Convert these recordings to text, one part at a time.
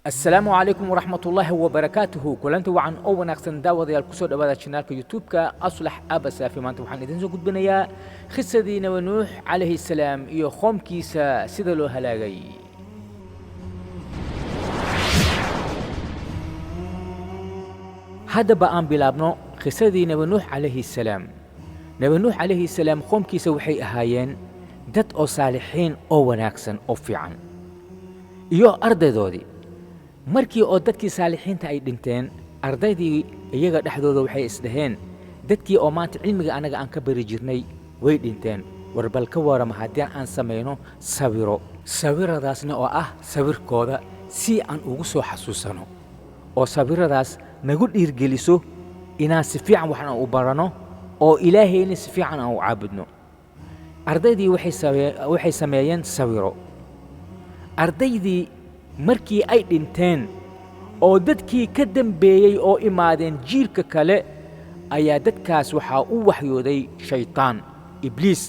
السلام عليكم ورحمة الله وبركاته. كلنت وعن أول نقصن داود يالكسود أبدا شنالك يوتيوب كأصلح أبسا في مانتو حان إذن زوجود بنايا خسدين ونوح عليه السلام إيو خوم كيسا سيدلو هلاغي. هذا بقى بلابنو خسدين ونوح عليه السلام. نبي نوح عليه السلام خوم كيسا وحي أهايين دات أو صالحين أو وناكسن أو فيعان إيو أرد دودي markii oo dadkii saalixiinta ay dhinteen ardaydii iyaga dhaxdooda waxay isdhaheen dadkii oo maanta cilmiga anaga aan ka bari jirnay way dhinteen warbal ka warama haddii aan sameeyno sawiradaasna oo ah sawirkooda si aan ugu soo xasuusano oo sawiradaas nagu dhiirgeliso inaan si fiican waxna u barano oo ilaahayna si fiican aan u caabudno ardaydii waxay sameeyeen sawiro ardaydii markii ay dhinteen oo dadkii ka dambeeyay oo imaadeen jiilka kale ayaa dadkaas waxaa u waxyooday shaytaan ibliis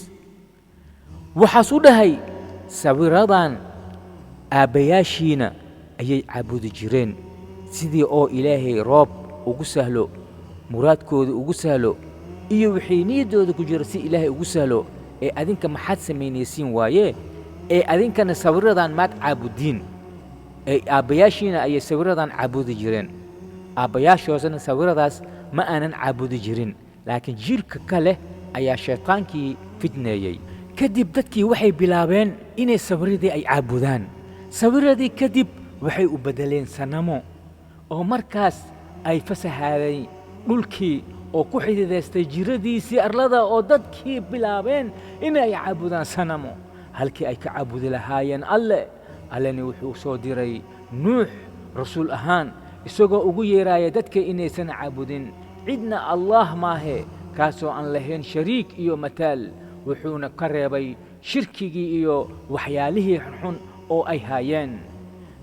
waxaas u dhahay sawiradan aabbayaashiina ayay caabudi jireen sidii oo ilaahay roob ugu sahlo muraadkooda ugu sahlo iyo wixii niyadooda ku jira si ilaahay ugu sahlo ee adinka maxaad samaynaysiin waaye ee adinkana sawiradan maad caabudiin aabbayaashiina ayay sawiradan caabudi jireen aabbayaashoodana sawiradaas ma aanan caabudi jirin laakiin jiilka kale ayaa shaytaankii fitneeyey kadib dadkii waxay bilaabeen inay sawiradii ay caabudaan sawiradii kadib waxay u bedeleen sanamo oo markaas ay fasahaadeen dhulkii oo ku xididaystay jiradiisii arlada oo dadkii bilaabeen inay caabudaan sanamo halkii ay ka caabudi lahaayeen allani wuxuu soo diray nuux rasuul ahaan isagoo ugu yeeraaya dadka inaysan caabudin cidna allah maahe kaasoo aan lahayn shariik iyo mataal wuxuuna ka reebay shirkigii iyo waxyaalihii xunxun oo ay haayeen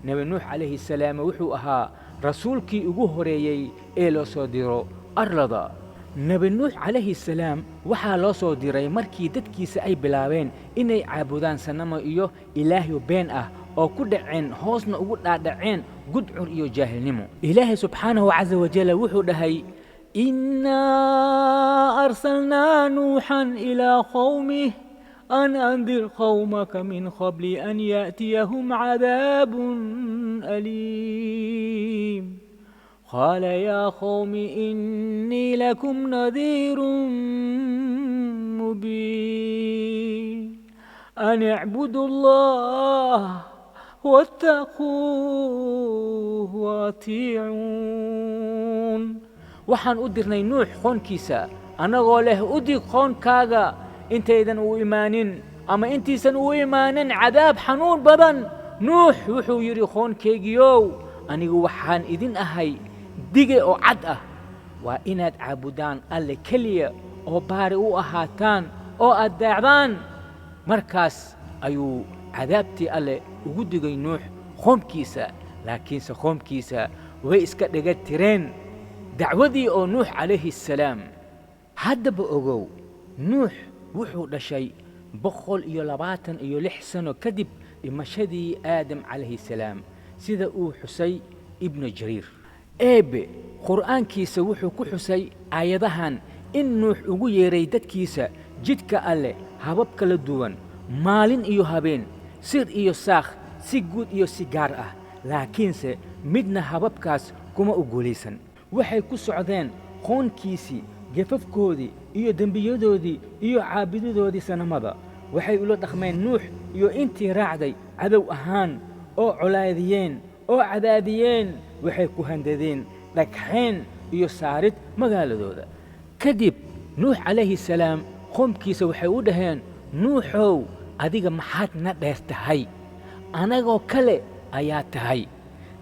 nebi nuux calayhi salaam wuxuu ahaa rasuulkii ugu horeeyey ee loo soo diro arlada nebi nuux calayhi salaam waxaa loo soo diray markii dadkiisa ay bilaabeen inay caabudaan sanamo iyo ilaahyo been ah oo ku dhaceen hoosna ugu dhaadhaceen gudcur iyo jaahilnimo ilaahay subxaanahu caza wajalla wuxuu dhahay innaa arsalnaa nuuxan ilaa qawmih an andir qawmaka min qabli an ya'tiyahum cadaabun aliim قال يا قوم إني لكم نذير مبين أن اعبدوا الله واتقوه وأطيعون waxaan u dirnay nuux qoonkiisa anagoo leh u dig qoonkaaga intaydan u imaanin ama intiisan u imaanin cadaab xanuun badan nuux wuxuu yidhi qoonkaygiyow anigu waxaan idin ahay dige oo cad ah waa inaad caabudaan alle keliya oo baari u ahaataan oo aad daacdaan markaas ayuu cadaabtii alle ugu digay nuux qoomkiisa laakiinse qoomkiisa way iska dhiga tireen dacwadii oo nuux calayhi salaam haddaba ogow nuux wuxuu dhashay 126 sano kadib dhimashadii aadam calayhi salaam sida uu xusay ibnu jariir eebe qur'aankiisa wuxuu ku xusay aayadahan in nuux ugu yeeray dadkiisa jidka alle habab kala duwan maalin iyo habeen sir iyo saakh si guud iyo si gaar ah laakiinse midna hababkaas kuma ogolaysan waxay ku socdeen qoonkiisii gafafkoodii iyo dembiyadoodii iyo caabudadoodii sanamada waxay ula dhaqmeen nuux iyo intii raacday cadow ahaan oo colaadiyeen oo cadaadiyeen waxay ku handadeen dhagxeen iyo saarid magaaladooda kadib nuux calayhi salaam qoomkiisa waxay u dhaheen nuuxow adiga maxaad na dheer tahay anagoo kale ayaa tahay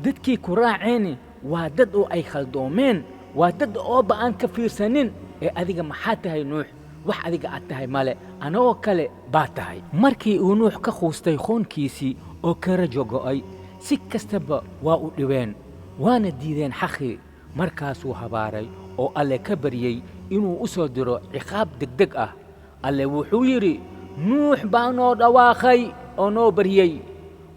dadkii ku raaceen waa dad oo ay khaldoomeen waa dad oo ba'aan ka fiirsanin ee adiga maxaad tahay nuux wax adiga aad tahay male anagoo kale baa tahay markii uu nuux ka quustay qoonkiisii oo ka rajo go'ay si kastaba waa u dhibeen waana diideen xaqii markaasuu habaaray oo alle ka baryey inuu u soo diro ciqaab degdeg ah alle wuxuu yidhi nuux baa noo dhawaaqay oo noo baryey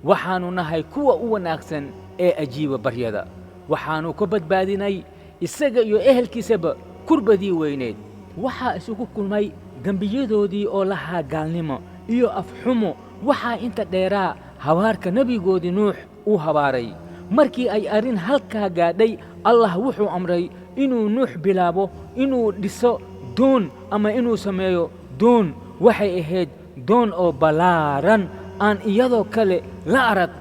waxaanu nahay kuwa u wanaagsan ee ajiiba baryada waxaannu ka badbaadinay isaga iyo ehelkiisaba kurbadii weyneed waxaa isugu kulmay dembiyadoodii oo lahaa gaalnimo iyo afxumo waxaa inta dheeraa habaarka nebigoodii nuux uu habaaray markii ay arrin halkaa gaadhay allah wuxuu amray inuu nuux bilaabo inuu dhiso doon ama inuu sameeyo doon waxay ahayd doon oo ballaaran aan iyadoo kale la arag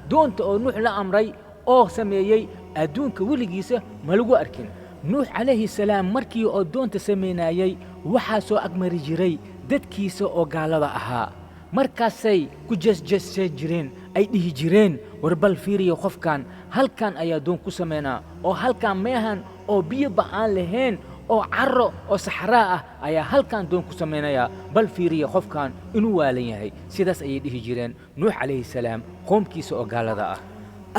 doonta oo nuux la amray oo sameeyey adduunka weligiisa ma lagu arkin nuux calayhi salaam markii oo doonta samaynaayey waxaa soo agmari jiray dadkiisa oo gaalada ahaa markaasay ku jesjeseen jireen ay dhihi jireen war bal fiiriya qofkan halkan ayaa doon ku samaynaa oo halkan meehan oo biyo ba'aan lahayn oo carro oo saxraa ah ayaa halkan doon ku samaynayaa bal fiiriya qofkan inuu waalan yahay sidaas ayay dhihi jireen nuux calayhi salaam qoomkiisa oo gaalada ah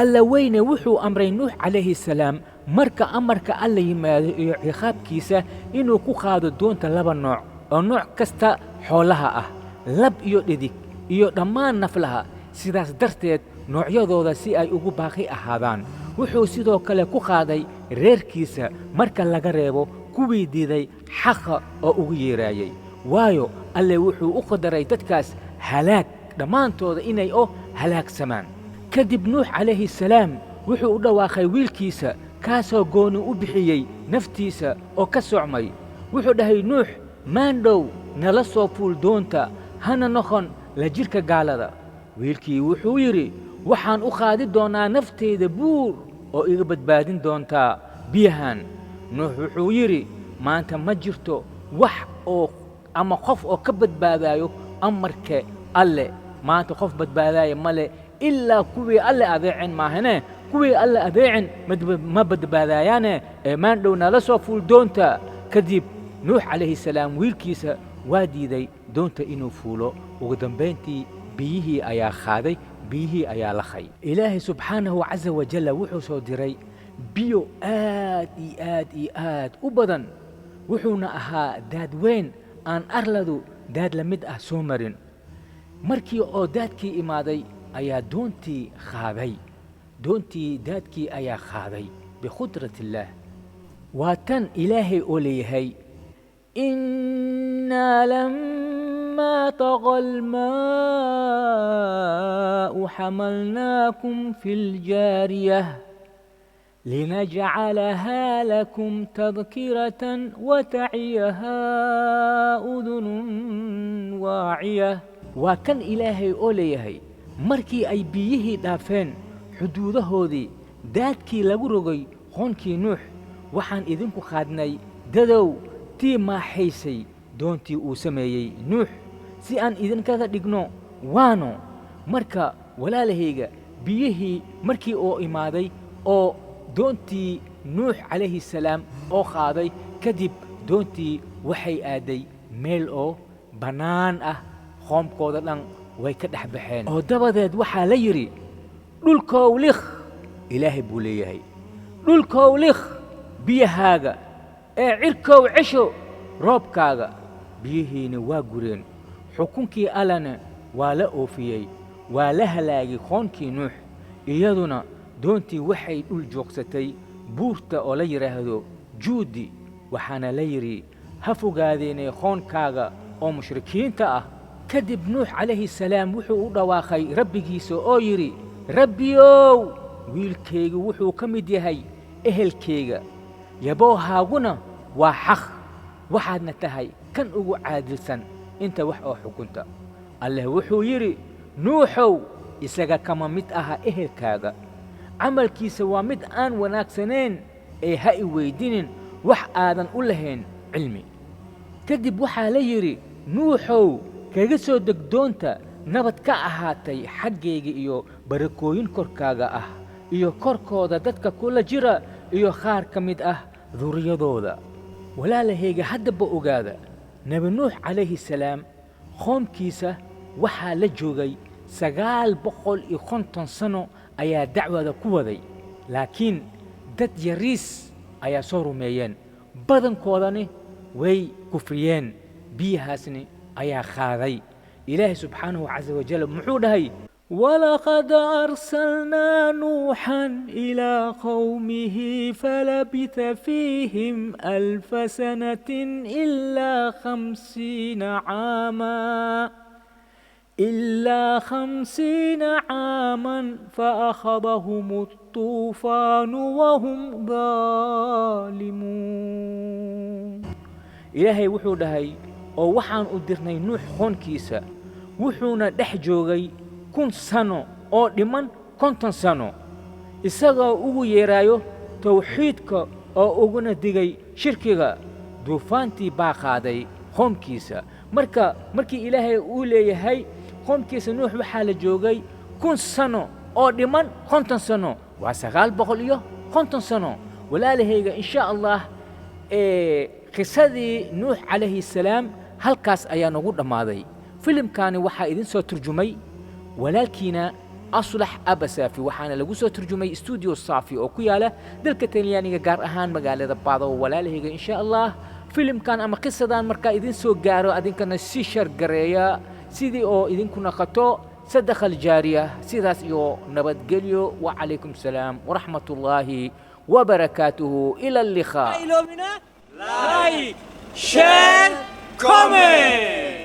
alla weyne wuxuu amray nuux calayhi salaam marka amarka alla yimaado iyo ciqaabkiisa inuu ku qaado doonta laba nooc oo nooc kasta xoolaha ah lab iyo dhidig iyo dhammaan naflaha sidaas darteed noocyadooda si ay ugu baaqi ahaadaan wuxuu sidoo kale ku qaaday reerkiisa marka laga reebo kuwii diiday xaqa oo ugu yeeraayey waayo alle wuxuu u qadaray dadkaas halaag dhammaantooda inay oo halaagsamaan kadib nuux calayhi salaam wuxuu u dhawaaqay wiilkiisa kaasoo gooni u bixiyey naftiisa oo ka socmay wuxuu dhahay nuux maandhow nala soo fuul doonta hana noqon la jidhka gaalada wiilkii wuxuu yidhi waxaan u qaadi doonaa naftayda buur oo iga badbaadin doontaa biyahan nuux wuxuu yidhi maanta ma jirto wax oo ama qof oo ka badbaadaayo amarka alle maanta qof badbaadaaya male ilaa kuwii alle adeecin maahane kuwii alle adeecin ma badbaadaayaane ee maandhow nala soo fuul doonta kadib nuux calayhi salaam wiilkiisa waa diiday doonta inuu fuulo ugu dambayntii biyihii ayaa qaaday biyihii ayaa lakhay ilaahay subxaanahu casa wajalla wuxuu soo diray biyo aad iyo aad iyo aad u badan wuxuuna ahaa daad weyn aan arladu daad la mid ah soo marin markii oo daadkii imaaday ayaa doontii daadkii ayaa qaaday biqudrat illaah waa tan ilaahay oo leeyahay إنا لما طغى الماء حملناكم في الجارية لنجعلها لكم تذكرة وتعيها أذن واعية وكان إلهي أوليهي مركي أي بيه دافين حدوده هذي دادكي لغرغي خونكي نوح وحان إذنكو خادني دادو tii maaxaysay doontii uu sameeyey nuux si aan idinkaga dhigno waano marka walaalahayga biyihii markii oo imaaday oo doontii nuux calayhi salaam oo qaaday kadib doontii waxay aaday meel oo bannaan ah qoomkooda dhan way ka dhex baxeen oo dabadeed waxaa la yidhi dhulkow likh ilaahay buu leeyahay dhulkow likh biyahaaga ee cirkow cesho roobkaaga biyihiina waa gureen xukunkii allana waa la oofiyey waa la halaagay qoonkii nuux iyaduna doontii waxay dhul joogsatay buurta oo la yidhaahdo juudi waxaana la yidhi ha fogaadeenay qoonkaaga oo mushrikiinta ah kadib nuux calayhi salaam wuxuu u dhawaaqay rabbigiisa oo yidhi rabbiyow wiilkaygu wuxuu ka mid yahay ehelkayga yaboohaaguna waa xaq waxaadna tahay kan ugu caadilsan inta wax oo xukunta alleh wuxuu yidhi nuuxow isaga kama mid aha ehelkaaga camalkiisa waa mid aan wanaagsanayn ee ha i weydinin wax aadan u lahayn cilmi kadib waxaa la yidhi nuuxow kaga soo deg doonta nabad ka ahaatay xaggayga iyo barakooyin korkaaga ah iyo korkooda dadka kula jira iyo qaar ka mid ah duriyadooda walaalahayga haddaba ogaada nebi nuux calayhi salaam qoomkiisa waxaa la joogay 950 sano ayaa dacwada ku waday laakiin dad yariis ayaa soo rumeeyeen badankoodani way kufriyeen biyahaasni ayaa qaaday ilaahay subxaanahu casa wajal muxuu dhahay ولقد أرسلنا نوحا إلى قومه فلبث فيهم 1000 سنة إلا 50 عاما فأخذهم الطوفان وهم ظالمون. إلهي وحو دهي oo waxaan u dirnay nuux qoonkiisa wuxuuna dhex joogay 1000 sano oo dhiman 50 sano isagoo ugu yeeraayo tawxiidka oo uguna digay shirkiga. duufaantii baa qaaday qoomkiisa. markii ilaahay uu leeyahay qoomkiisa nuux waxaa la joogay 1000 sano oo dhiman 50 sano waa 950 sano. walaalahayga insha allah qisadii nuux calayhi salaam halkaas ayaa nagu dhammaaday. filimkaani waxaa idin soo turjumay walaalkiina aslax abasaafi waxaana lagu soo turjumay stuudio saafi oo ku yaala dalka talyaaniga gaar ahaan magaalada baado. walaalahayga insha allah filimkan ama qisadan markaa idin soo gaaro adinkana si shar gareeya sidii oo idinku naqato sadaqa aljaariya. sidaas iyo nabadgelyo وعليكم السلام ورحمة الله وبركاته. إلى اللقاء. لايك شير كومنت.